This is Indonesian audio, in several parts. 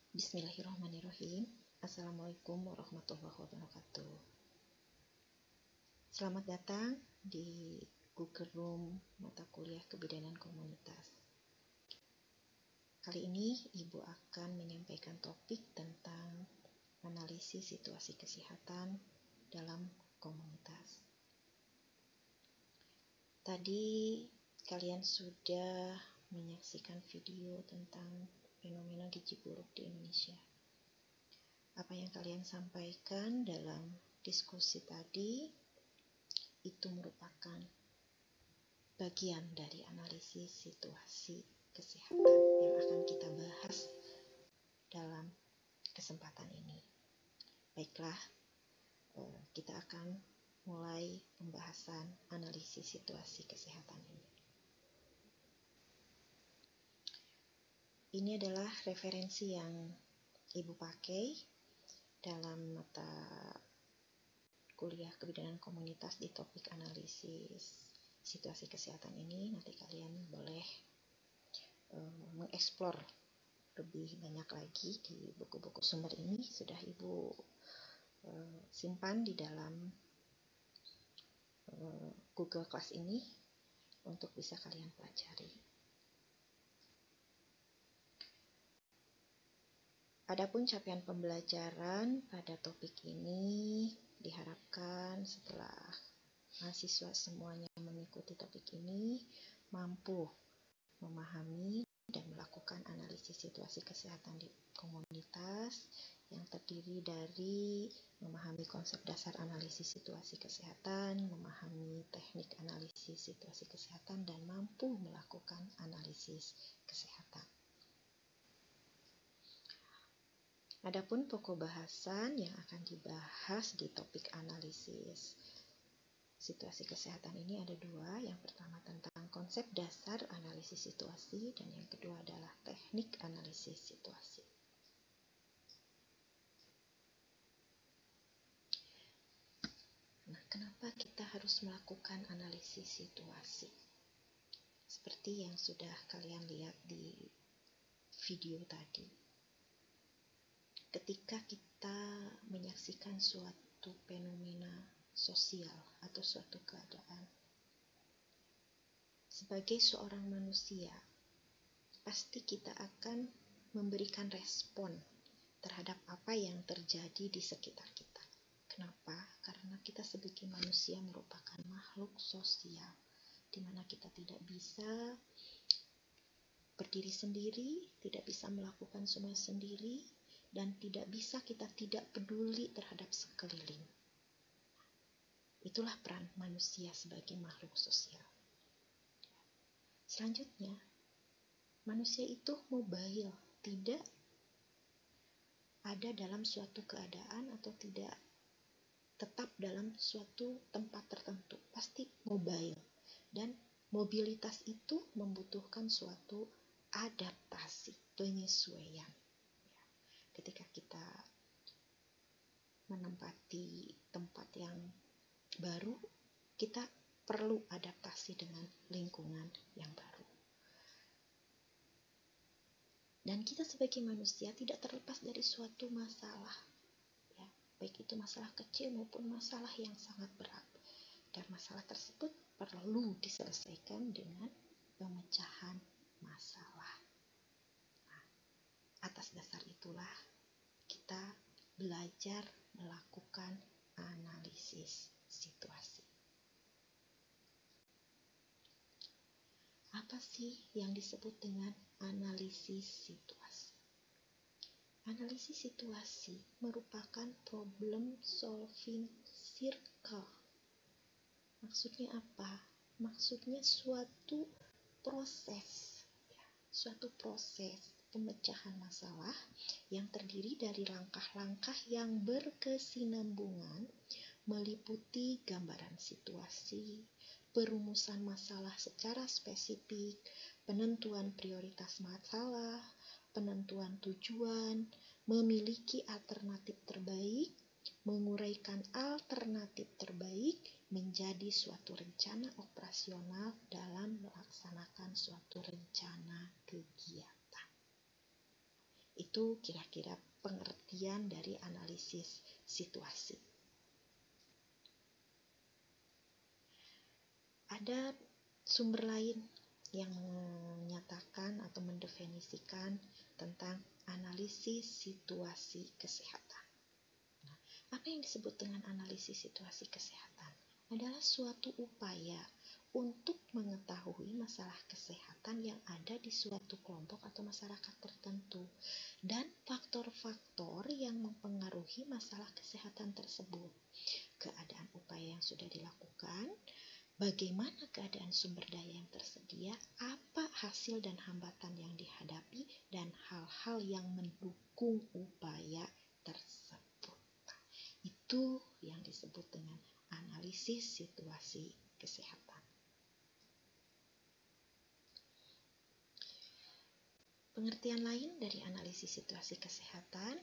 Bismillahirrahmanirrahim. Assalamualaikum warahmatullahi wabarakatuh. Selamat datang di Google Room mata kuliah kebidanan komunitas. Kali ini Ibu akan menyampaikan topik tentang analisis situasi kesehatan dalam komunitas. Tadi kalian sudah menyaksikan video tentang fenomena gizi buruk di Indonesia. Apa yang kalian sampaikan dalam diskusi tadi itu merupakan bagian dari analisis situasi kesehatan yang akan kita bahas dalam kesempatan ini. Baiklah, kita akan mulai pembahasan analisis situasi kesehatan ini. Ini adalah referensi yang Ibu pakai dalam mata kuliah kebidanan komunitas di topik analisis situasi kesehatan ini. Nanti kalian boleh mengeksplor lebih banyak lagi di buku-buku sumber ini. Sudah Ibu simpan di dalam Google Class ini untuk bisa kalian pelajari. Adapun capaian pembelajaran pada topik ini diharapkan setelah mahasiswa semuanya mengikuti topik ini mampu memahami dan melakukan analisis situasi kesehatan di komunitas yang terdiri dari memahami konsep dasar analisis situasi kesehatan, memahami teknik analisis situasi kesehatan, dan mampu melakukan analisis kesehatan. Adapun pokok bahasan yang akan dibahas di topik analisis situasi kesehatan ini ada dua. Yang pertama tentang konsep dasar analisis situasi dan yang kedua adalah teknik analisis situasi. Nah, kenapa kita harus melakukan analisis situasi? Seperti yang sudah kalian lihat di video tadi. Ketika kita menyaksikan suatu fenomena sosial atau suatu keadaan, sebagai seorang manusia, pasti kita akan memberikan respon terhadap apa yang terjadi di sekitar kita. Kenapa? Karena kita sebagai manusia merupakan makhluk sosial, di mana kita tidak bisa berdiri sendiri, tidak bisa melakukan semua sendiri, dan tidak bisa kita tidak peduli terhadap sekeliling. Itulah peran manusia sebagai makhluk sosial. Selanjutnya, manusia itu mobile, tidak ada dalam suatu keadaan atau tidak tetap dalam suatu tempat tertentu, pasti mobile. Dan mobilitas itu membutuhkan suatu adaptasi, penyesuaian. Ketika kita menempati tempat yang baru, kita perlu adaptasi dengan lingkungan yang baru. Dan kita sebagai manusia tidak terlepas dari suatu masalah, ya, baik itu masalah kecil maupun masalah yang sangat berat. Dan masalah tersebut perlu diselesaikan dengan pemecahan masalah. Nah, atas dasar itulah kita belajar melakukan analisis situasi. Apa sih yang disebut dengan analisis situasi? Analisis situasi merupakan problem solving circle. Maksudnya apa? Maksudnya suatu proses pemecahan masalah yang terdiri dari langkah-langkah yang berkesinambungan, meliputi gambaran situasi, perumusan masalah secara spesifik, penentuan prioritas masalah, penentuan tujuan, memiliki alternatif terbaik, menguraikan alternatif terbaik menjadi suatu rencana operasional dalam melaksanakan suatu rencana kegiatan. Itu kira-kira pengertian dari analisis situasi. Ada sumber lain yang menyatakan atau mendefinisikan tentang analisis situasi kesehatan. Nah, apa yang disebut dengan analisis situasi kesehatan? Adalah suatu upaya untuk mengetahui masalah kesehatan yang ada di suatu kelompok atau masyarakat tertentu dan faktor-faktor yang mempengaruhi masalah kesehatan tersebut. Keadaan upaya yang sudah dilakukan, bagaimana keadaan sumber daya yang tersedia, apa hasil dan hambatan yang dihadapi, dan hal-hal yang mendukung upaya tersebut. Itu yang disebut dengan analisis situasi kesehatan. Pengertian lain dari analisis situasi kesehatan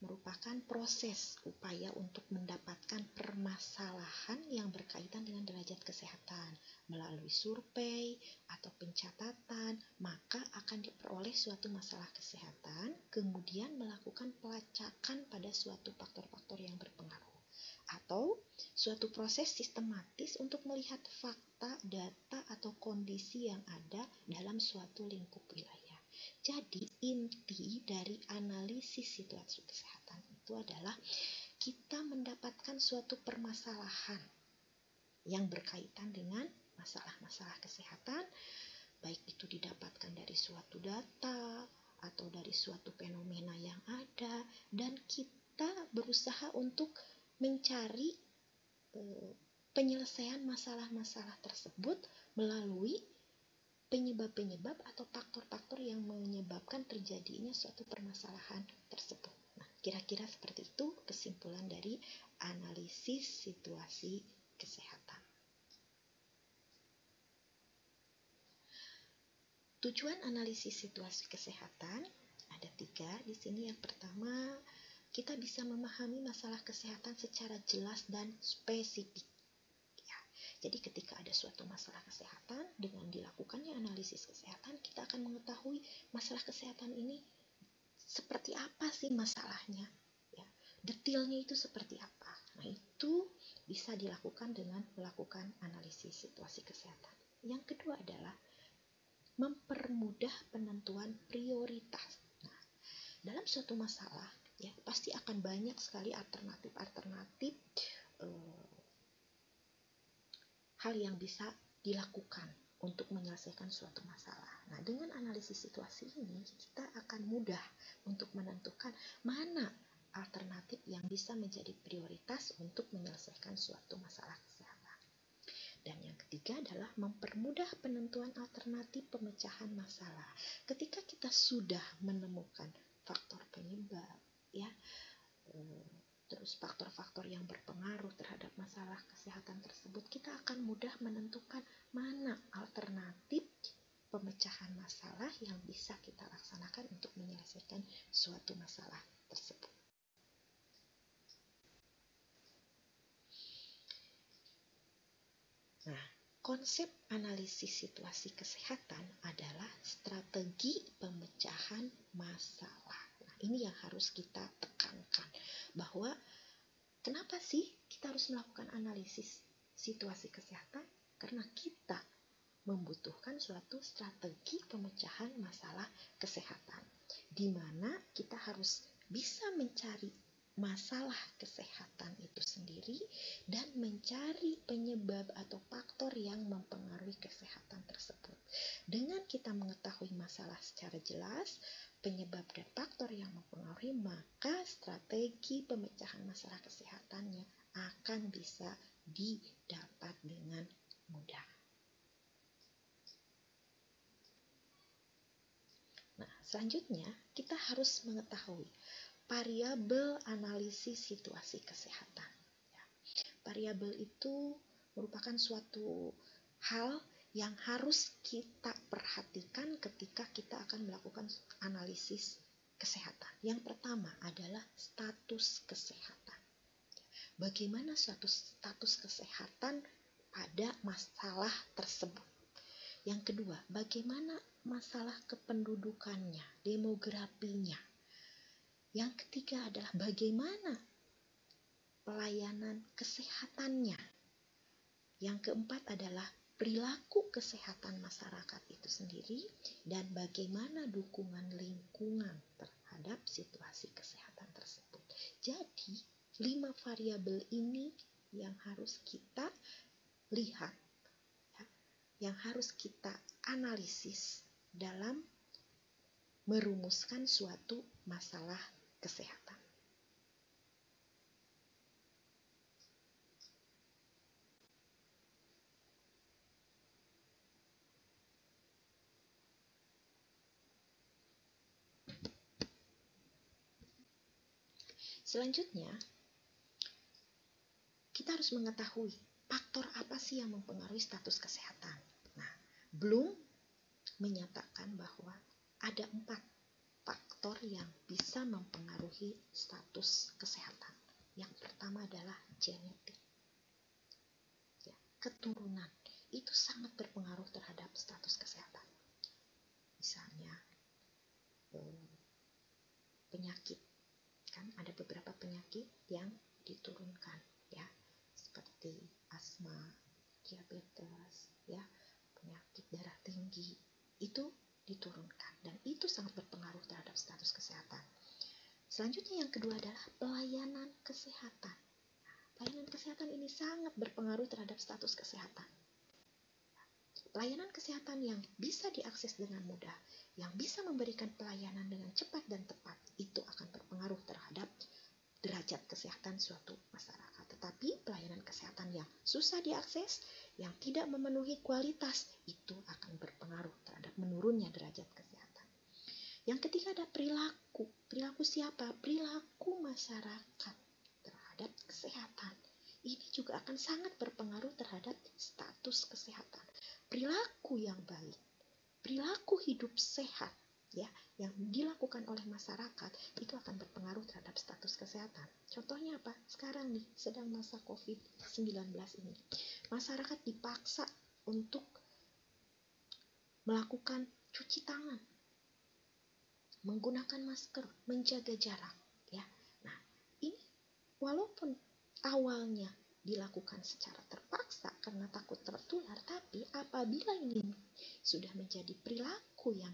merupakan proses upaya untuk mendapatkan permasalahan yang berkaitan dengan derajat kesehatan. Melalui survei atau pencatatan, maka akan diperoleh suatu masalah kesehatan, kemudian melakukan pelacakan pada suatu faktor-faktor yang berpengaruh. Atau suatu proses sistematis untuk melihat fakta, data, atau kondisi yang ada dalam suatu lingkup wilayah. Jadi inti dari analisis situasi kesehatan itu adalah kita mendapatkan suatu permasalahan yang berkaitan dengan masalah-masalah kesehatan, baik itu didapatkan dari suatu data atau dari suatu fenomena yang ada, dan kita berusaha untuk mencari penyelesaian masalah-masalah tersebut melalui penyebab-penyebab atau faktor-faktor yang menyebabkan terjadinya suatu permasalahan tersebut. Nah, kira-kira seperti itu kesimpulan dari analisis situasi kesehatan. Tujuan analisis situasi kesehatan ada 3 di sini. Yang pertama, kita bisa memahami masalah kesehatan secara jelas dan spesifik. Jadi ketika ada suatu masalah kesehatan, dengan dilakukannya analisis kesehatan, kita akan mengetahui masalah kesehatan ini seperti apa sih masalahnya, ya, detailnya itu seperti apa. Nah, itu bisa dilakukan dengan melakukan analisis situasi kesehatan. Yang kedua adalah mempermudah penentuan prioritas. Nah, dalam suatu masalah, ya, pasti akan banyak sekali alternatif hal yang bisa dilakukan untuk menyelesaikan suatu masalah. Nah, dengan analisis situasi ini, kita akan mudah untuk menentukan mana alternatif yang bisa menjadi prioritas untuk menyelesaikan suatu masalah kesehatan. Dan yang ketiga adalah mempermudah penentuan alternatif pemecahan masalah. Ketika kita sudah menemukan faktor penyebab, ya, terus faktor-faktor yang berpengaruh terhadap masalah kesehatan tersebut, kita akan mudah menentukan mana alternatif pemecahan masalah yang bisa kita laksanakan untuk menyelesaikan suatu masalah tersebut. Nah, konsep analisis situasi kesehatan adalah strategi pemecahan masalah. Nah, ini yang harus kita tekankan, bahwa kenapa sih kita harus melakukan analisis situasi kesehatan? Karena kita membutuhkan suatu strategi pemecahan masalah kesehatan, di mana kita harus bisa mencari masalah kesehatan itu sendiri dan mencari penyebab atau faktor yang mempengaruhi kesehatan tersebut. Dengan kita mengetahui masalah secara jelas, penyebab dan faktor yang mempengaruhi, maka strategi pemecahan masalah kesehatannya akan bisa didapat dengan mudah. Nah, selanjutnya kita harus mengetahui variabel analisis situasi kesehatan. Variabel itu merupakan suatu hal yang harus kita perhatikan ketika kita akan melakukan analisis kesehatan. Yang pertama adalah status kesehatan. Bagaimana suatu status kesehatan pada masalah tersebut? Yang kedua, bagaimana masalah kependudukannya, demografinya. Yang ketiga adalah bagaimana pelayanan kesehatannya. Yang keempat adalah perilaku kesehatan masyarakat itu sendiri dan bagaimana dukungan lingkungan terhadap situasi kesehatan tersebut. Jadi, 5 variabel ini yang harus kita lihat, ya, yang harus kita analisis dalam merumuskan suatu masalah kesehatan. Selanjutnya, kita harus mengetahui faktor apa sih yang mempengaruhi status kesehatan. Nah, Bloom menyatakan bahwa ada 4 faktor yang bisa mempengaruhi status kesehatan. Yang pertama adalah genetik. Ya, keturunan itu sangat berpengaruh terhadap status kesehatan. Misalnya, penyakit. Kan ada beberapa penyakit yang diturunkan, ya, seperti asma, diabetes, ya, penyakit darah tinggi, itu diturunkan dan itu sangat berpengaruh terhadap status kesehatan. Selanjutnya yang kedua adalah pelayanan kesehatan. Pelayanan kesehatan ini sangat berpengaruh terhadap status kesehatan. Pelayanan kesehatan yang bisa diakses dengan mudah, yang bisa memberikan pelayanan dengan cepat dan tepat, itu akan berpengaruh terhadap derajat kesehatan suatu masyarakat. Tetapi pelayanan kesehatan yang susah diakses, yang tidak memenuhi kualitas, itu akan berpengaruh terhadap menurunnya derajat kesehatan. Yang ketiga ada perilaku. Perilaku siapa? Perilaku masyarakat terhadap kesehatan. Ini juga akan sangat berpengaruh terhadap status kesehatan. Perilaku yang baik, perilaku hidup sehat, ya, yang dilakukan oleh masyarakat itu akan berpengaruh terhadap status kesehatan. Contohnya apa? Sekarang nih, sedang masa COVID-19 ini. Masyarakat dipaksa untuk melakukan cuci tangan, menggunakan masker, menjaga jarak, ya. Nah, ini walaupun awalnya dilakukan secara terpaksa karena takut tertular, tapi apabila ini sudah menjadi perilaku yang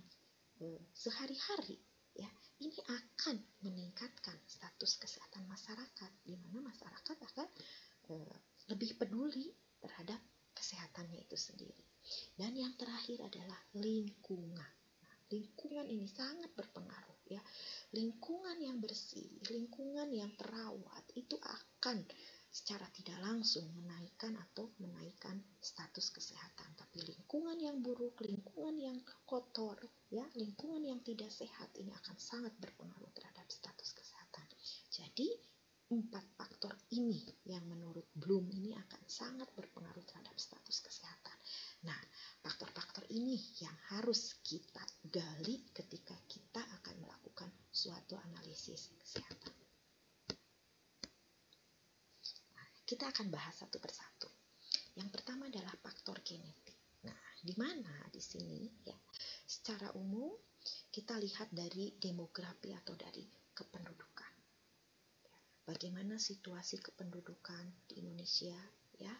sehari-hari, ya, ini akan meningkatkan status kesehatan masyarakat, di mana masyarakat akan lebih peduli terhadap kesehatannya itu sendiri. Dan yang terakhir adalah lingkungan. Nah, lingkungan ini sangat berpengaruh, ya. Lingkungan yang bersih, lingkungan yang terawat itu akan secara tidak langsung menaikkan status kesehatan. Tapi lingkungan yang buruk, lingkungan yang kotor, ya, lingkungan yang tidak sehat ini akan sangat berpengaruh terhadap status kesehatan. Jadi 4 faktor ini yang menurut Bloom ini akan sangat berpengaruh terhadap status kesehatan. Nah, faktor-faktor ini yang harus kita gali ketika kita akan melakukan suatu analisis kesehatan. Kita akan bahas satu persatu. Yang pertama adalah faktor genetik. Nah, di mana di sini, ya, secara umum kita lihat dari demografi atau dari kependudukan. Bagaimana situasi kependudukan di Indonesia, ya,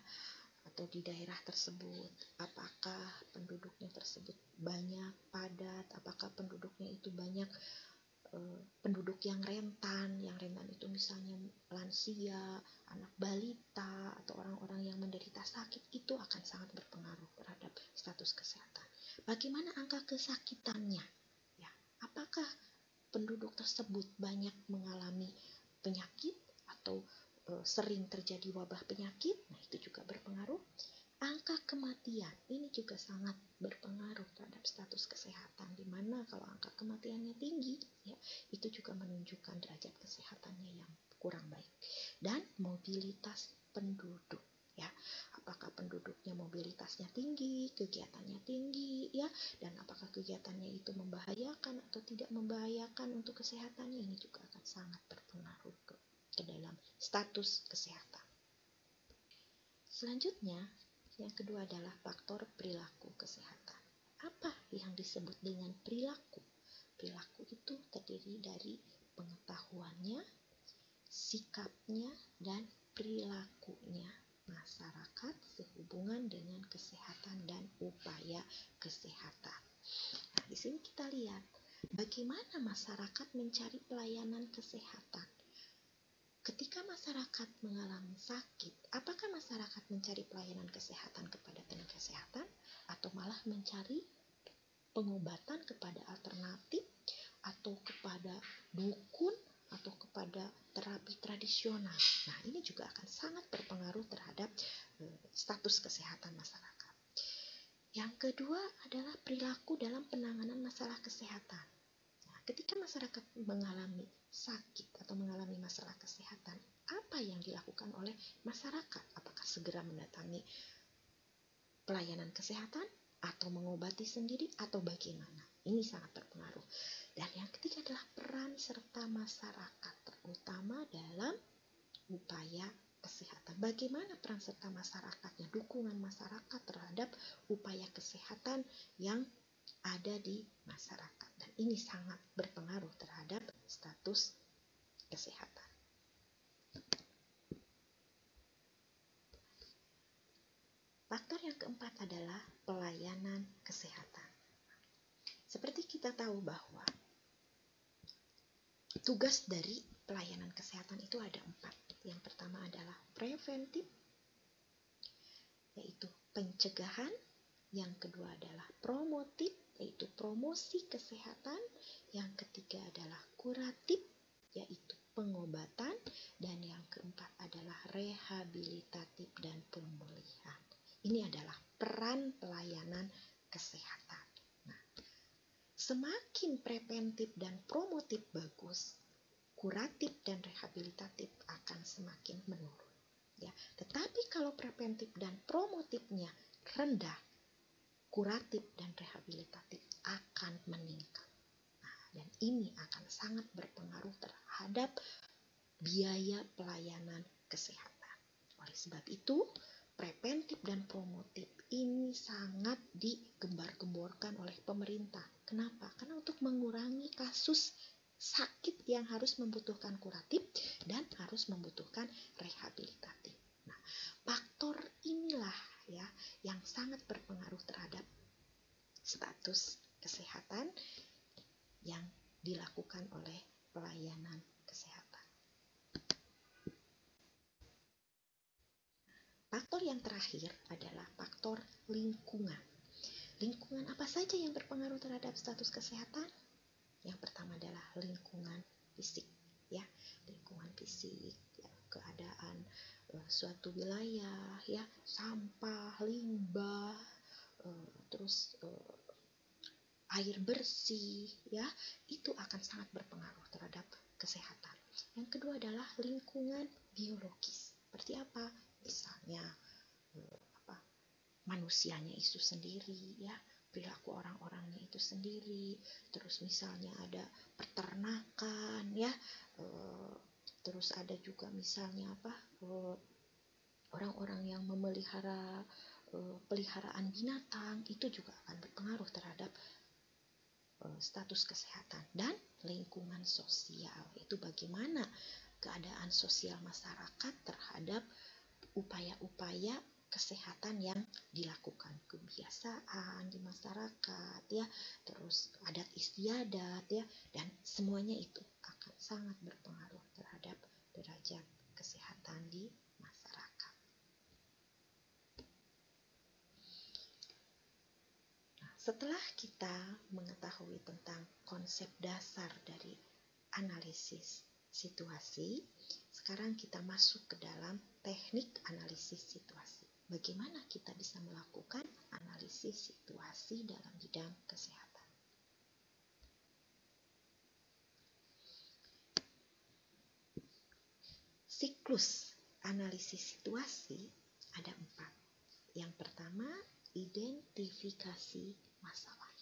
atau di daerah tersebut? Apakah penduduknya tersebut banyak, padat? Apakah penduduknya itu banyak penduduk yang rentan itu misalnya lansia, anak balita, atau orang-orang yang menderita sakit, itu akan sangat berpengaruh terhadap status kesehatan. Bagaimana angka kesakitannya? Ya, apakah penduduk tersebut banyak mengalami penyakit atau sering terjadi wabah penyakit? Nah, itu juga berpengaruh. Angka kematian ini juga sangat berpengaruh terhadap status kesehatan, di mana kalau angka kematiannya tinggi, ya, itu juga menunjukkan derajat kesehatannya yang kurang baik. Dan mobilitas penduduk, ya, apakah penduduknya mobilitasnya tinggi, kegiatannya tinggi, ya, dan apakah kegiatannya itu membahayakan atau tidak membahayakan untuk kesehatannya, ini juga akan sangat berpengaruh ke dalam status kesehatan. Selanjutnya, yang kedua adalah faktor perilaku kesehatan. Apa yang disebut dengan perilaku? Perilaku itu terdiri dari pengetahuannya, sikapnya, dan perilakunya masyarakat sehubungan dengan kesehatan dan upaya kesehatan. Nah, di sini kita lihat bagaimana masyarakat mencari pelayanan kesehatan. Ketika masyarakat mengalami sakit, apakah masyarakat mencari pelayanan kesehatan kepada tenaga kesehatan atau malah mencari pengobatan kepada alternatif atau kepada dukun atau kepada terapi tradisional? Nah, ini juga akan sangat berpengaruh terhadap status kesehatan masyarakat. Yang kedua adalah perilaku dalam penanganan masalah kesehatan. Ketika masyarakat mengalami sakit atau mengalami masalah kesehatan, apa yang dilakukan oleh masyarakat? Apakah segera mendatangi pelayanan kesehatan atau mengobati sendiri atau bagaimana? Ini sangat berpengaruh. Dan yang ketiga adalah peran serta masyarakat, terutama dalam upaya kesehatan. Bagaimana peran serta masyarakatnya, dukungan masyarakat terhadap upaya kesehatan yang ada di masyarakat, dan ini sangat berpengaruh terhadap status kesehatan. Faktor yang keempat adalah pelayanan kesehatan. Seperti kita tahu bahwa tugas dari pelayanan kesehatan itu ada 4. Yang pertama adalah preventif, yaitu pencegahan. Yang kedua adalah promotif, yaitu promosi kesehatan. Yang ketiga adalah kuratif, yaitu pengobatan. Dan yang keempat adalah rehabilitatif dan pemulihan. Ini adalah peran pelayanan kesehatan. Nah, semakin preventif dan promotif bagus, kuratif dan rehabilitatif akan semakin menurun. Ya, tetapi kalau preventif dan promotifnya rendah, kuratif dan rehabilitatif akan meningkat. Nah, dan ini akan sangat berpengaruh terhadap biaya pelayanan kesehatan. Oleh sebab itu, preventif dan promotif ini sangat digembar-gemborkan oleh pemerintah. Kenapa? Karena untuk mengurangi kasus sakit yang harus membutuhkan kuratif dan harus membutuhkan rehabilitatif. Nah, faktor inilah ya yang sangat berpengaruh terhadap status kesehatan yang dilakukan oleh pelayanan kesehatan. Faktor yang terakhir adalah faktor lingkungan. Lingkungan apa saja yang berpengaruh terhadap status kesehatan? Yang pertama adalah lingkungan fisik, ya, lingkungan fisik, ya, keadaan suatu wilayah, ya, sampah, limbah, terus air bersih, ya, itu akan sangat berpengaruh terhadap kesehatan. Yang kedua adalah lingkungan biologis. Seperti apa? Misalnya manusianya itu sendiri, ya, perilaku orang-orangnya itu sendiri. Terus misalnya ada peternakan, ya, terus ada juga misalnya orang-orang yang memelihara peliharaan binatang, itu juga akan berpengaruh terhadap status kesehatan. Dan lingkungan sosial, itu bagaimana keadaan sosial masyarakat terhadap upaya-upaya kesehatan yang dilakukan, kebiasaan di masyarakat, ya, terus adat istiadat, ya, dan semuanya itu akan sangat berpengaruh terhadap derajat kesehatan di masyarakat. Nah, setelah kita mengetahui tentang konsep dasar dari analisis situasi, sekarang kita masuk ke dalam teknik analisis situasi. Bagaimana kita bisa melakukan analisis situasi dalam bidang kesehatan? Siklus analisis situasi ada 4. Yang pertama, identifikasi masalah.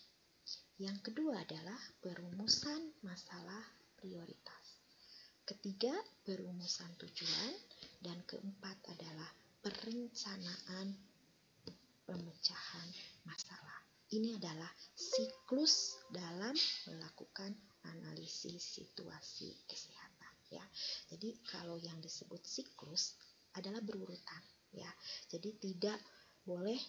Yang kedua adalah perumusan masalah prioritas. Ketiga, perumusan tujuan. Dan keempat adalah perencanaan pemecahan masalah. ini adalah siklus dalam melakukan analisis situasi kesehatan ya. Jadi kalau yang disebut siklus adalah berurutan ya. Jadi tidak boleh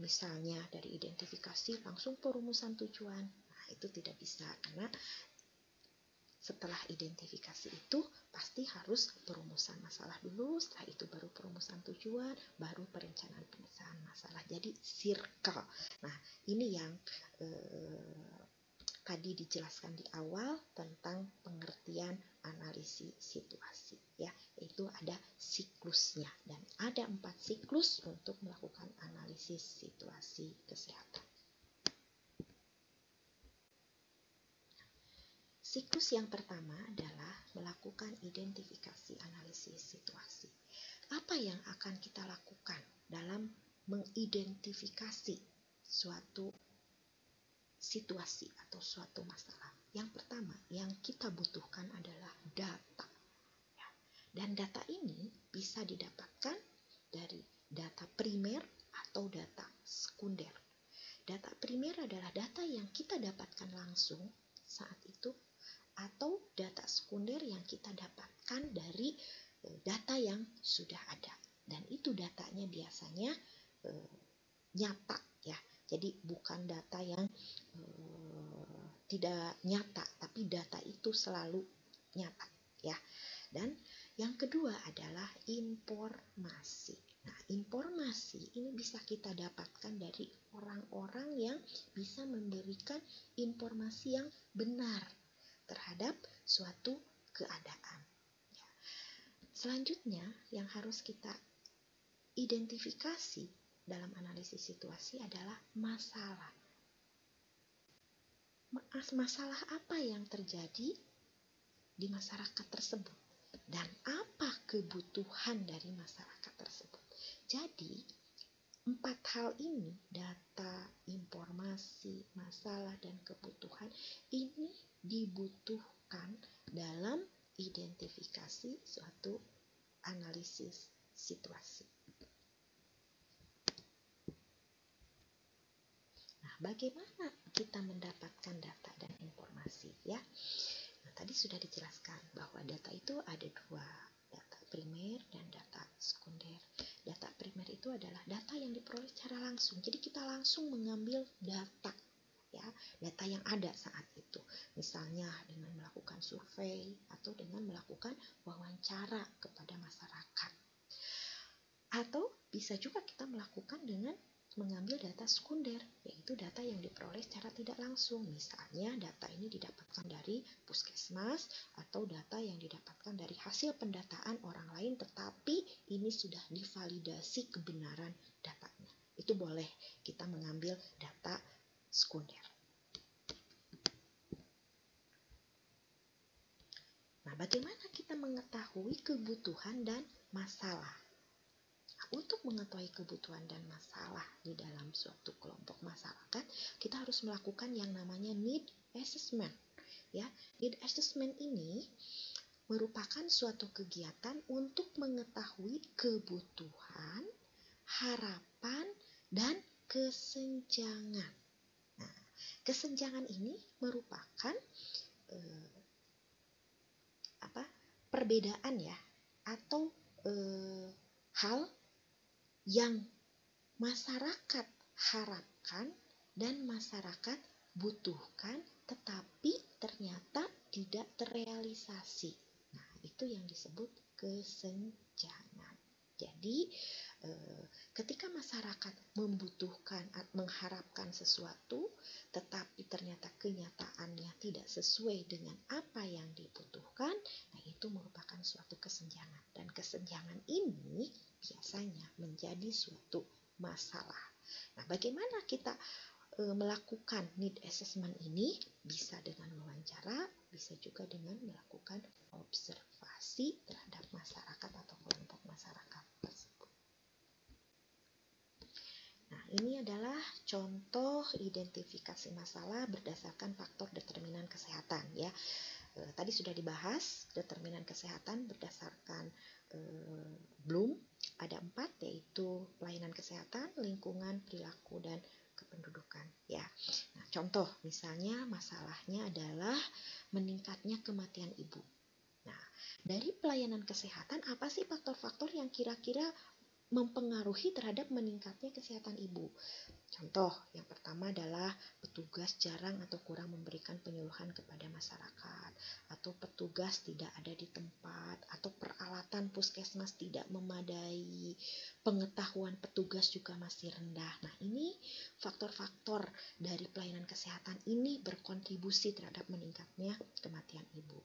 misalnya dari identifikasi langsung perumusan tujuan. Nah, itu tidak bisa karena setelah identifikasi itu pasti harus perumusan masalah dulu, setelah itu baru perumusan tujuan, baru perencanaan penyelesaian masalah. Jadi circle. Nah, ini yang tadi dijelaskan di awal tentang pengertian analisis situasi ya, yaitu ada siklusnya dan ada 4 siklus untuk melakukan analisis situasi kesehatan. Siklus yang pertama adalah melakukan identifikasi analisis situasi. Apa yang akan kita lakukan dalam mengidentifikasi suatu situasi atau suatu masalah? Yang pertama yang kita butuhkan adalah data. Dan data ini bisa didapatkan dari data primer atau data sekunder. Data primer adalah data yang kita dapatkan langsung saat itu, atau data sekunder yang kita dapatkan dari data yang sudah ada. Dan itu datanya biasanya nyata ya. Jadi bukan data yang tidak nyata, tapi data itu selalu nyata ya. Dan yang kedua adalah informasi. Nah, informasi ini bisa kita dapatkan dari orang-orang yang bisa memberikan informasi yang benar terhadap suatu keadaan. Ya. Selanjutnya yang harus kita identifikasi dalam analisis situasi adalah masalah. Masalah apa yang terjadi di masyarakat tersebut dan apa kebutuhan dari masyarakat tersebut. Jadi 4 hal ini, data, informasi, masalah, dan kebutuhan ini dibutuhkan dalam identifikasi suatu analisis situasi. Nah, bagaimana kita mendapatkan data dan informasi ya? Nah, tadi sudah dijelaskan bahwa data itu ada 2, data primer dan data sekunder. Data primer itu adalah data yang diperoleh secara langsung. Jadi kita langsung mengambil data ya, data yang ada saat itu. Misalnya dengan melakukan survei atau dengan melakukan wawancara kepada masyarakat. Atau bisa juga kita melakukan dengan mengambil data sekunder, yaitu data yang diperoleh secara tidak langsung. Misalnya data ini didapatkan dari puskesmas atau data yang didapatkan dari hasil pendataan orang lain, tetapi ini sudah divalidasi kebenaran datanya. Itu boleh kita mengambil data sekunder. Nah, bagaimana kita mengetahui kebutuhan dan masalah? Untuk mengetahui kebutuhan dan masalah di dalam suatu kelompok masyarakat, kita harus melakukan yang namanya need assessment. Ya, need assessment ini merupakan suatu kegiatan untuk mengetahui kebutuhan, harapan, dan kesenjangan. Nah, kesenjangan ini merupakan perbedaan ya, atau hal yang masyarakat harapkan dan masyarakat butuhkan, tetapi ternyata tidak terrealisasi. Nah, itu yang disebut kesenjangan. Jadi, ketika masyarakat membutuhkan, mengharapkan sesuatu, tetapi ternyata kenyataannya tidak sesuai dengan apa yang dibutuhkan, nah itu merupakan suatu kesenjangan. Dan kesenjangan ini biasanya menjadi suatu masalah. Nah, bagaimana kita melakukan need assessment ini? Bisa dengan wawancara, bisa juga dengan melakukan observasi terhadap masyarakat atau kelompok masyarakat tersebut. Nah, ini adalah contoh identifikasi masalah berdasarkan faktor determinan kesehatan ya. Tadi sudah dibahas determinan kesehatan berdasarkan Bloom. Ada 4, yaitu pelayanan kesehatan, lingkungan, perilaku, dan kependudukan ya. Nah, contoh misalnya masalahnya adalah meningkatnya kematian ibu. Nah, dari pelayanan kesehatan apa sih faktor-faktor yang kira-kira mempengaruhi terhadap meningkatnya kesehatan ibu? Contoh, yang pertama adalah petugas jarang atau kurang memberikan penyuluhan kepada masyarakat, atau petugas tidak ada di tempat, atau peralatan puskesmas tidak memadai, pengetahuan petugas juga masih rendah. Nah, ini faktor-faktor dari pelayanan kesehatan ini berkontribusi terhadap meningkatnya kematian ibu.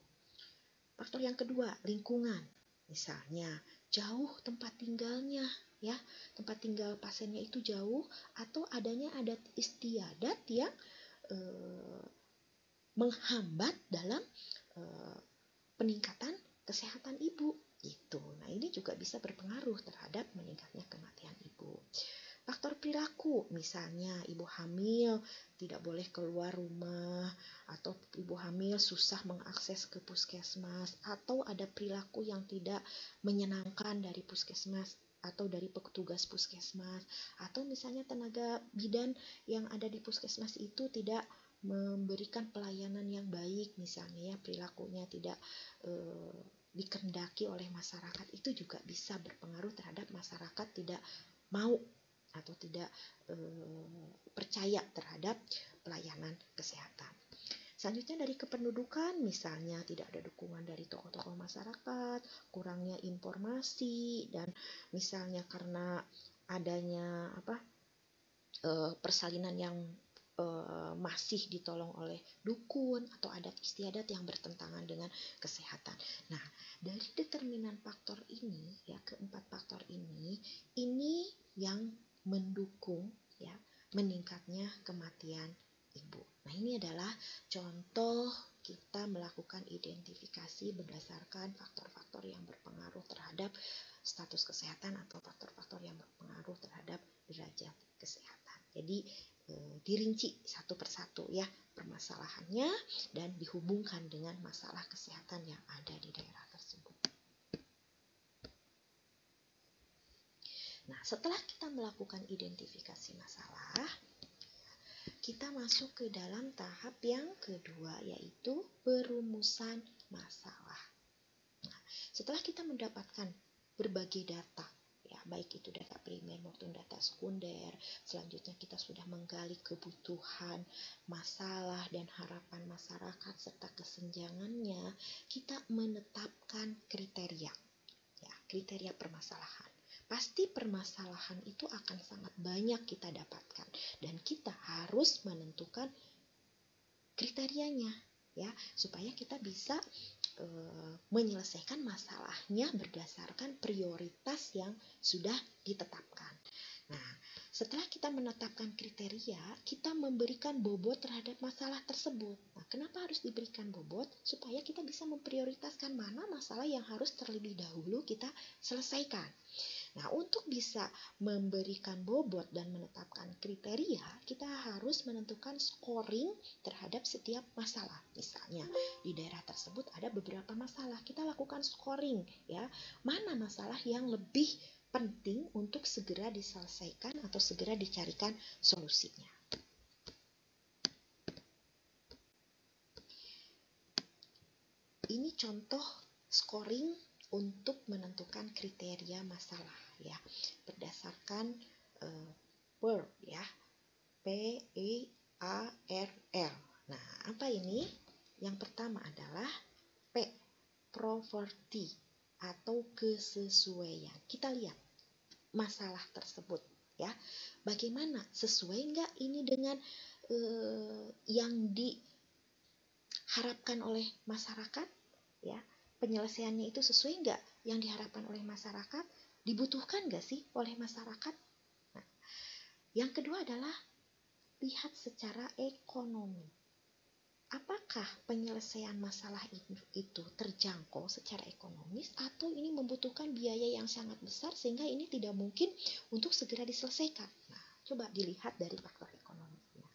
Faktor yang kedua, lingkungan. Misalnya, jauh tempat tinggalnya, ya, tempat tinggal pasiennya itu jauh, atau adanya adat istiadat yang menghambat dalam peningkatan kesehatan ibu gitu. Nah, ini juga bisa berpengaruh terhadap meningkatnya kematian ibu. Faktor perilaku, misalnya ibu hamil tidak boleh keluar rumah, atau ibu hamil susah mengakses ke puskesmas, atau ada perilaku yang tidak menyenangkan dari puskesmas atau dari petugas puskesmas, atau misalnya tenaga bidan yang ada di puskesmas itu tidak memberikan pelayanan yang baik, misalnya ya perilakunya tidak dikehendaki oleh masyarakat, itu juga bisa berpengaruh terhadap masyarakat tidak mau atau tidak percaya terhadap pelayanan kesehatan. Selanjutnya dari kependudukan, misalnya tidak ada dukungan dari tokoh-tokoh masyarakat, kurangnya informasi, dan misalnya karena adanya persalinan yang masih ditolong oleh dukun atau adat istiadat yang bertentangan dengan kesehatan. Nah, dari determinan faktor ini, ya, keempat faktor ini yang mendukung ya meningkatnya kematian ibu. Nah, ini adalah contoh kita melakukan identifikasi berdasarkan faktor-faktor yang berpengaruh terhadap status kesehatan atau faktor-faktor yang berpengaruh terhadap derajat kesehatan. Jadi dirinci satu persatu ya permasalahannya dan dihubungkan dengan masalah kesehatan yang ada di daerah tersebut. Nah, setelah kita melakukan identifikasi masalah, kita masuk ke dalam tahap yang kedua, yaitu perumusan masalah. Nah, setelah kita mendapatkan berbagai data, ya, baik itu data primer maupun data sekunder, selanjutnya kita sudah menggali kebutuhan, masalah, dan harapan masyarakat serta kesenjangannya, kita menetapkan kriteria, ya, kriteria permasalahan. Pasti permasalahan itu akan sangat banyak kita dapatkan dan kita harus menentukan kriterianya ya supaya kita bisa menyelesaikan masalahnya berdasarkan prioritas yang sudah ditetapkan. Nah, setelah kita menetapkan kriteria, kita memberikan bobot terhadap masalah tersebut. Nah, kenapa harus diberikan bobot? Supaya kita bisa memprioritaskan mana masalah yang harus terlebih dahulu kita selesaikan. Nah, untuk bisa memberikan bobot dan menetapkan kriteria, kita harus menentukan scoring terhadap setiap masalah. Misalnya, di daerah tersebut ada beberapa masalah, kita lakukan scoring ya. Mana masalah yang lebih penting untuk segera diselesaikan atau segera dicarikan solusinya. Ini contoh scoring untuk menentukan kriteria masalah ya berdasarkan PEARL ya, PEARL. Nah, apa ini? Yang pertama adalah P, property atau kesesuaian. Kita lihat masalah tersebut ya, bagaimana sesuai nggak ini dengan yang diharapkan oleh masyarakat ya. Penyelesaiannya itu sesuai nggak yang diharapkan oleh masyarakat, dibutuhkan nggak sih oleh masyarakat. Nah, yang kedua adalah lihat secara ekonomi. Apakah penyelesaian masalah itu terjangkau secara ekonomis atau ini membutuhkan biaya yang sangat besar sehingga ini tidak mungkin untuk segera diselesaikan. Nah, coba dilihat dari faktor ekonomisnya.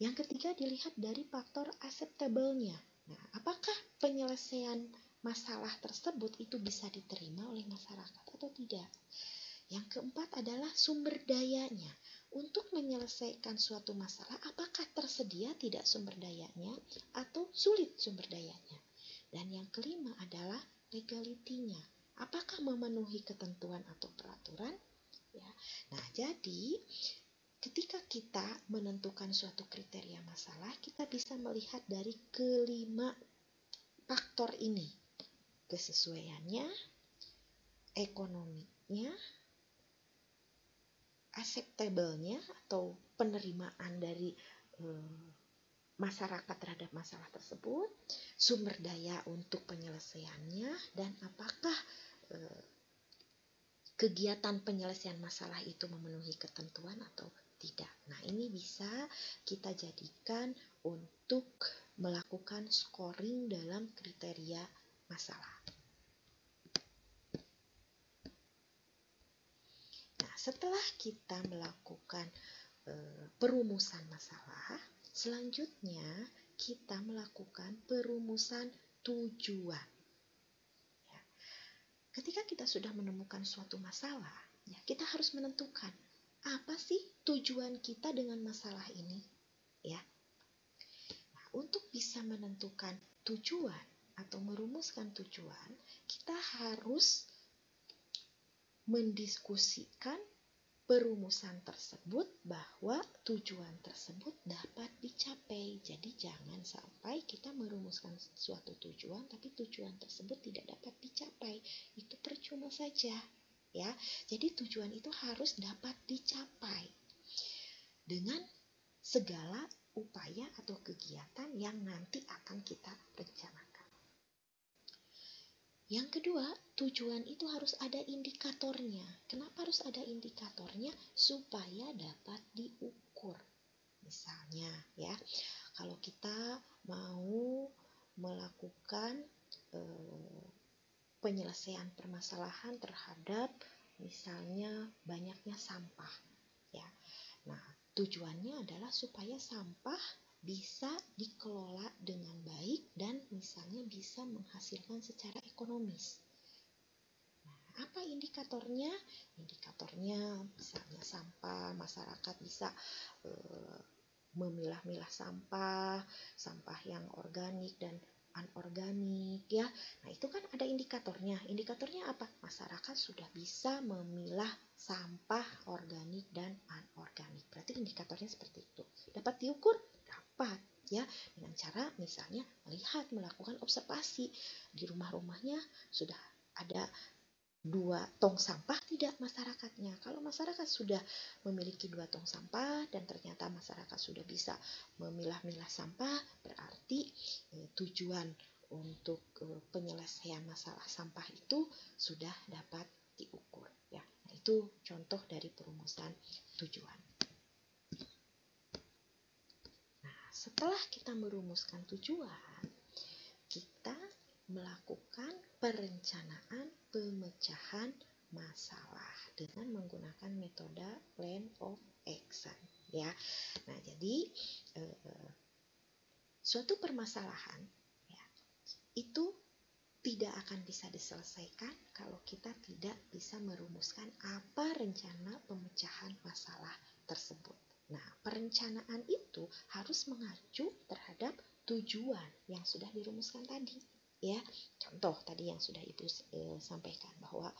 Yang ketiga dilihat dari faktor acceptable-nya. Nah, apakah penyelesaian masalah tersebut itu bisa diterima oleh masyarakat atau tidak? Yang keempat adalah sumber dayanya. untuk menyelesaikan suatu masalah, apakah tersedia tidak sumber dayanya atau sulit sumber dayanya. Dan yang kelima adalah legalitinya. Apakah memenuhi ketentuan atau peraturan? Ya. Nah, jadi ketika kita menentukan suatu kriteria masalah, kita bisa melihat dari kelima faktor ini. Kesesuaiannya, ekonominya, acceptable-nya atau penerimaan dari masyarakat terhadap masalah tersebut, sumber daya untuk penyelesaiannya, dan apakah kegiatan penyelesaian masalah itu memenuhi ketentuan atau tidak. Nah, ini bisa kita jadikan untuk melakukan scoring dalam kriteria masalah. Nah, setelah kita melakukan perumusan masalah, selanjutnya kita melakukan perumusan tujuan. Ya. Ketika kita sudah menemukan suatu masalah, ya, kita harus menentukan apa sih tujuan kita dengan masalah ini. Ya. Nah, untuk bisa menentukan tujuan atau merumuskan tujuan, kita harus mendiskusikan perumusan tersebut bahwa tujuan tersebut dapat dicapai. Jadi jangan sampai kita merumuskan suatu tujuan tapi tujuan tersebut tidak dapat dicapai. Itu percuma saja, ya. Jadi tujuan itu harus dapat dicapai dengan segala upaya atau kegiatan yang nanti akan kita rencanakan. Yang kedua, tujuan itu harus ada indikatornya. Kenapa harus ada indikatornya? Supaya dapat diukur. Misalnya, ya, kalau kita mau melakukan penyelesaian permasalahan terhadap misalnya banyaknya sampah, ya. Nah, tujuannya adalah supaya sampah bisa dikelola dengan baik dan misalnya bisa menghasilkan secara ekonomis. Nah, apa indikatornya? Indikatornya misalnya sampah, masyarakat bisa memilah-milah sampah yang organik dan anorganik, ya. Nah, itu kan ada indikatornya. Indikatornya apa? Masyarakat sudah bisa memilah sampah organik dan anorganik. Berarti indikatornya seperti itu. Dapat diukur? Dapat, ya, dengan cara misalnya melakukan observasi di rumah-rumahnya sudah ada 2 tong sampah tidak masyarakatnya. Kalau masyarakat sudah memiliki 2 tong sampah dan ternyata masyarakat sudah bisa memilah-milah sampah, berarti tujuan untuk penyelesaian masalah sampah itu sudah dapat diukur, ya. Nah, itu contoh dari perumusan tujuan. Setelah kita merumuskan tujuan, kita melakukan perencanaan pemecahan masalah dengan menggunakan metode plan of action, ya. Nah, jadi suatu permasalahan, ya, itu tidak akan bisa diselesaikan kalau kita tidak bisa merumuskan apa rencana pemecahan masalah tersebut. Nah, perencanaan itu harus mengacu terhadap tujuan yang sudah dirumuskan tadi, ya. Contoh tadi yang sudah Ibu sampaikan bahwa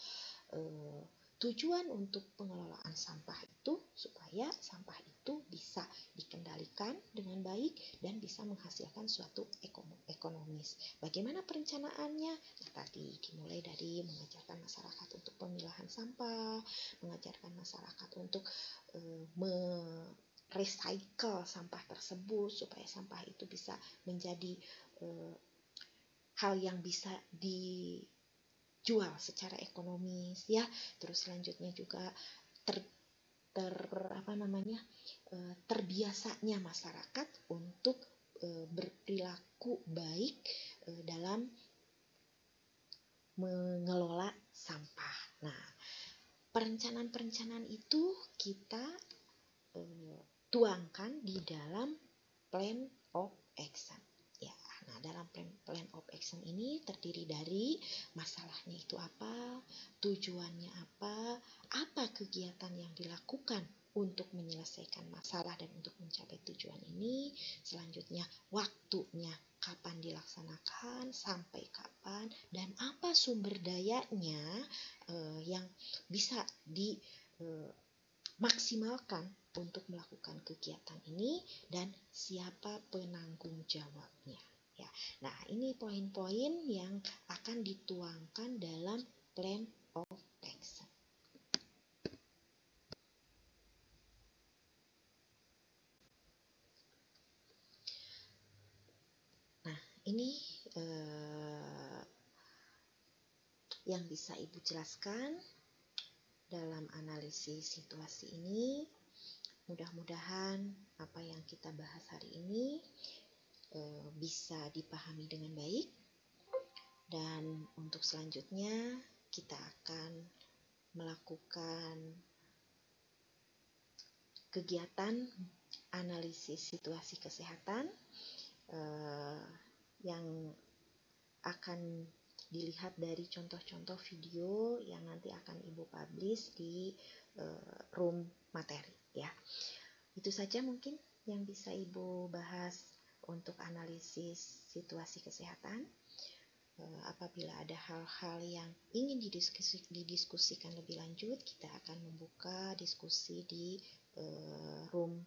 tujuan untuk pengelolaan sampah itu supaya sampah itu bisa dikendalikan dengan baik dan bisa menghasilkan suatu ekonomis. Bagaimana perencanaannya? Nah, tadi dimulai dari mengajarkan masyarakat untuk pemilahan sampah, mengajarkan masyarakat untuk recycle sampah tersebut supaya sampah itu bisa menjadi hal yang bisa dijual secara ekonomis, ya. Terus selanjutnya juga terbiasanya masyarakat untuk berperilaku baik dalam mengelola sampah. Nah, perencanaan itu kita tuangkan di dalam plan of action. Ya, nah, dalam plan of action ini terdiri dari masalahnya itu apa, tujuannya apa kegiatan yang dilakukan untuk menyelesaikan masalah dan untuk mencapai tujuan ini. Selanjutnya waktunya kapan dilaksanakan, sampai kapan, dan apa sumber dayanya yang bisa dimaksimalkan untuk melakukan kegiatan ini, dan siapa penanggung jawabnya. Ya, nah ini poin-poin yang akan dituangkan dalam plan of action. Nah, ini yang bisa Ibu jelaskan dalam analisis situasi ini. Mudah-mudahan apa yang kita bahas hari ini bisa dipahami dengan baik, dan untuk selanjutnya kita akan melakukan kegiatan analisis situasi kesehatan yang akan dilihat dari contoh-contoh video yang nanti akan Ibu publish di room materi ya. Itu saja mungkin yang bisa Ibu bahas untuk analisis situasi kesehatan. Apabila ada hal-hal yang ingin didiskusikan lebih lanjut, kita akan membuka diskusi di room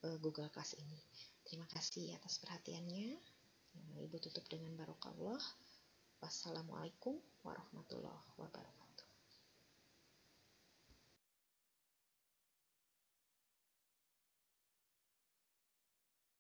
Google Class ini. Terima kasih atas perhatiannya. Ibu tutup dengan barokallah. Wassalamualaikum warahmatullahi wabarakatuh.